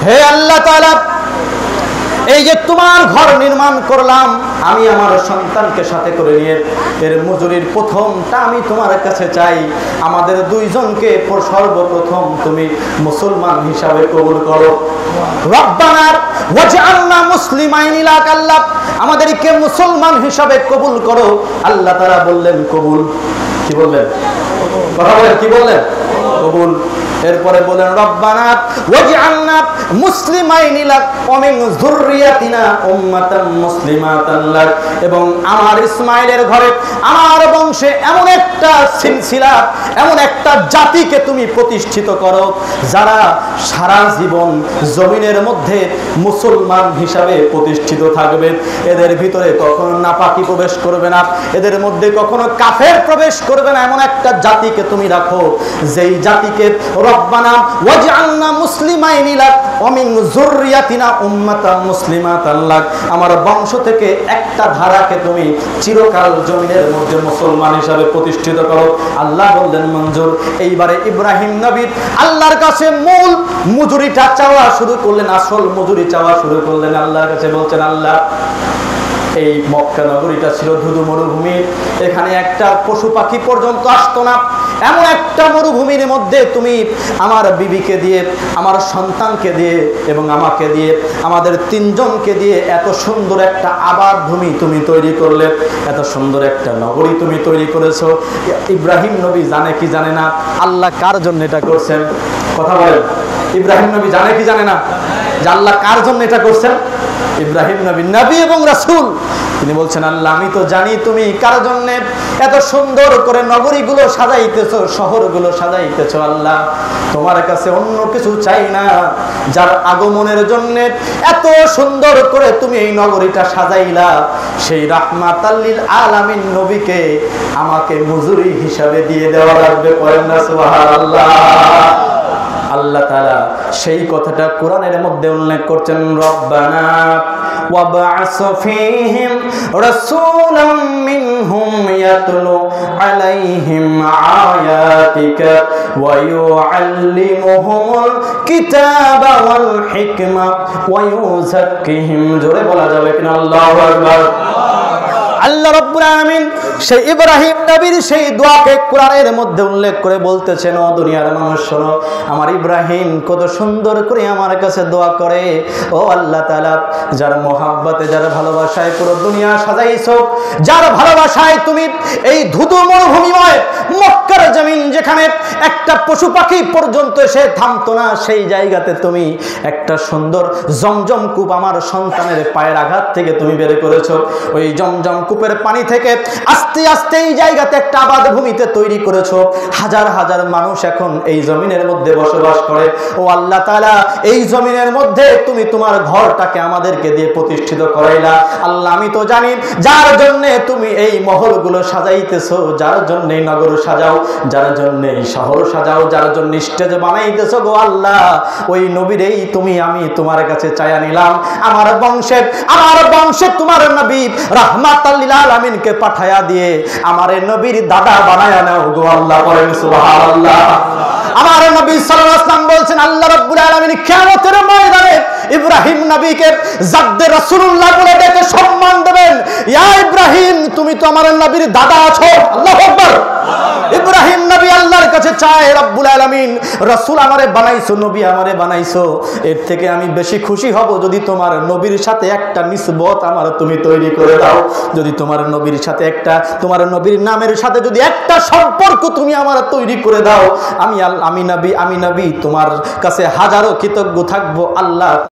হে আল্লাহ তাআলা, এই যে তোমার ঘর নির্মাণ করলাম, আমি আমার সন্তানকে সাথে করে নিয়ে এর মজুরির প্রথমটা আমি তোমার কাছে চাই। আমাদের দুইজনকে সর্বপ্রথম তুমি মুসলমান হিসাবে কবুল করো। রব্বানা ওয়াজআলনা মুসলিমাইনি লাক, আল্লাহ আমাদেরকে মুসলমান হিসাবে কবুল করো। আল্লাহ তাআলা বললেন কবুল। কি বললেন? কথা বলেন, কি বললেন? কবুল। এরপরে বলেন রব্বানা ওয়াজআলনা মুসলিমাইনি লাক ওয়া মিন যুররিয়াতিনা উম্মাতান মুসলিমাতান লাক, এবং আমার ইসমাইলের ঘরে আমার বংশে এমন একটা সিলসিলা, এমন একটা জাতিকে তুমি প্রতিষ্ঠিত করো যারা সারা জীবন জমিনের মধ্যে মুসলমান হিসাবে প্রতিষ্ঠিত থাকবে। এদের ভিতরে কখনো নাপাকি প্রবেশ করবে না, এদের মধ্যে কখনো কাফের প্রবেশ করবে না। এমন একটা জাতিকে তুমি রাখো যেই জাতিকে রব্বানা ওয়াজআলনা মুসলিমাইনি লাক ওয়া মিন যুররিয়াতিনা উম্মাতান মুসলিমাতান লাক, আমার বংশ থেকে একটা ধারাকে তুমি চিরকাল জমিনের মধ্যে মুসলমান হিসাবে প্রতিষ্ঠিত করো। আল্লাহ বললেন মঞ্জুর। এইবারে ইব্রাহিম নবী আল্লাহর কাছে মূল মজুরিটা চাওয়া শুরু করলেন, আসল মজুরি চাওয়া শুরু করলেন। আল্লাহর কাছে বলছেন, আল্লাহ এই মক্কা নগরীটা ছিল ধুধু মরুভূমি, এখানে একটা পশু পাখি পর্যন্ত আসতো না। এমন একটা মরুভূমির মধ্যে তুমি আমার বিবিকে দিয়ে, আমার সন্তানকে দিয়ে এবং আমাকে দিয়ে, আমাদের তিনজনকে দিয়ে এত সুন্দর একটা আবাদ ভূমি তুমি তৈরি করলে, এত সুন্দর একটা নগরী তুমি তৈরি করেছো। ইব্রাহিম নবী জানে কি জানে না আল্লাহ কার জন্য এটা করছেন? কথা বলেন, ইব্রাহিম নবী জানে কি জানে না যে আল্লাহ কার জন্য এটা করছেন? ইব্রাহিম নবী, নবী এবং রাসূল, তিনি বলছেন আল্লাহ আমি তো জানি তুমি কার জন্য এত সুন্দর করে নগরীগুলো সাজাইতেছো, শহরগুলো সাজাইতেছো। আল্লাহ তোমার কাছে অন্য কিছু চাই না, যার আগমনের জন্য এত সুন্দর করে তুমি এই নগরীটা সাজাইলা, সেই রাহমাতাল লিল আলামিন নবীকে আমাকে মজুরি হিসাবে দিয়ে দেওয়া লাগবে। করেন না সুবহানাল্লাহ। আল্লাহ তাআলা সেই কথাটা কোরআনের মধ্যে উল্লেখ করছেন, রব্বানা ওয়াবআস ফীহিম রাসূলাম মিনহুম ইয়াতলু আলাইহিম আয়াতিকা ওয়া ইউআল্লিমুহুমুল কিতাবা ওয়াল হিকমা ওয়া ইউযাক্কিহিম। জোরে বলা যাবে কিনা? আল্লাহু আকবার। আল্লাহ রাব্বুল আলামিন সেই ইব্রাহিম নবীর সেই দোয়াকে কোরআনের মধ্যে উল্লেখ করে বলতেছেন, ও দুনিয়ার মানুষ শোনো, আমার ইব্রাহিম কত সুন্দর করে আমার কাছে দোয়া করে। ও আল্লাহ তাআলা, যার মহব্বতে, যার ভালোবাসায় পুরো দুনিয়া সাজাইছো, যার ভালোবাসায় তুমি এই ধুধু মরুভূমিময় মক্কার জমিন, যেখানে একটা পশু পাখি পর্যন্ত এসে থামতো না, সেই জায়গাতে তুমি একটা সুন্দর জমজম কূপ আমার সন্তানের পায়ের আঘাত থেকে তুমি বের করেছো। ওই জমজম কূপের পানি থেকে আস্তে আস্তে এই জায়গাতে একটা আবাদ ভূমিতে তৈরি করেছো। হাজার হাজার মানুষ এখন এই জমিনের মধ্যে বসবাস করে। ও আল্লাহ তাআলা, এই জমিনের মধ্যে তুমি তোমার ঘরটাকে আমাদেরকে দিয়ে প্রতিষ্ঠিত করাইলা। আল্লাহ আমি তো জানি যার জন্য তুমি এই মহলগুলো সাজাইতেছো, যার জন্য এই নগর সাজাও, যার জন্য এই শহর সাজাও, যার জন্য স্টেজ বানাইতেছো, গো আল্লাহ ওই নবীরেই আমি তোমার কাছে চায়া নিলাম। আমার বংশে তোমার নবী রাহমাতাল লিল আলামিনকে পাঠায়া দিয়ে আমার নবীর দাদা বানায়া নাও, গো আল্লাহ। বলেন সুবহানাল্লাহ। আমার নবী সাল্লাল্লাহু আলাইহি ওয়াসাল্লাম বলেছেন, আল্লাহ রাব্বুল আলামিন কিয়ামতের ময়দানে ইব্রাহিম নবীকে জাদ্দে রাসূলুল্লাহ বলে ডেকে সম্মান দেবেন। ইয়া ইব্রাহিম, তুমি তো আমার নবীর দাদা আছো। আল্লাহু আকবার। ইব্রাহিম নবী আল্লাহর কাছে চায়, রব্বুল আলামিন রাসূল আমারে বানাইছো, নবী আমারে বানাইছো, এর থেকে আমি বেশি খুশি হব যদি তোমার নবীর সাথে একটা নিসবত আমার তুমি তৈরি করে দাও। যদি তোমার নবীর সাথে একটা, তোমার নবীর নামের সাথে যদি একটা সম্পর্ক তুমি আমার তৈরি করে দাও, আমি নবী তোমার কাছে হাজারো কৃতজ্ঞ থাকবো। আল্লাহ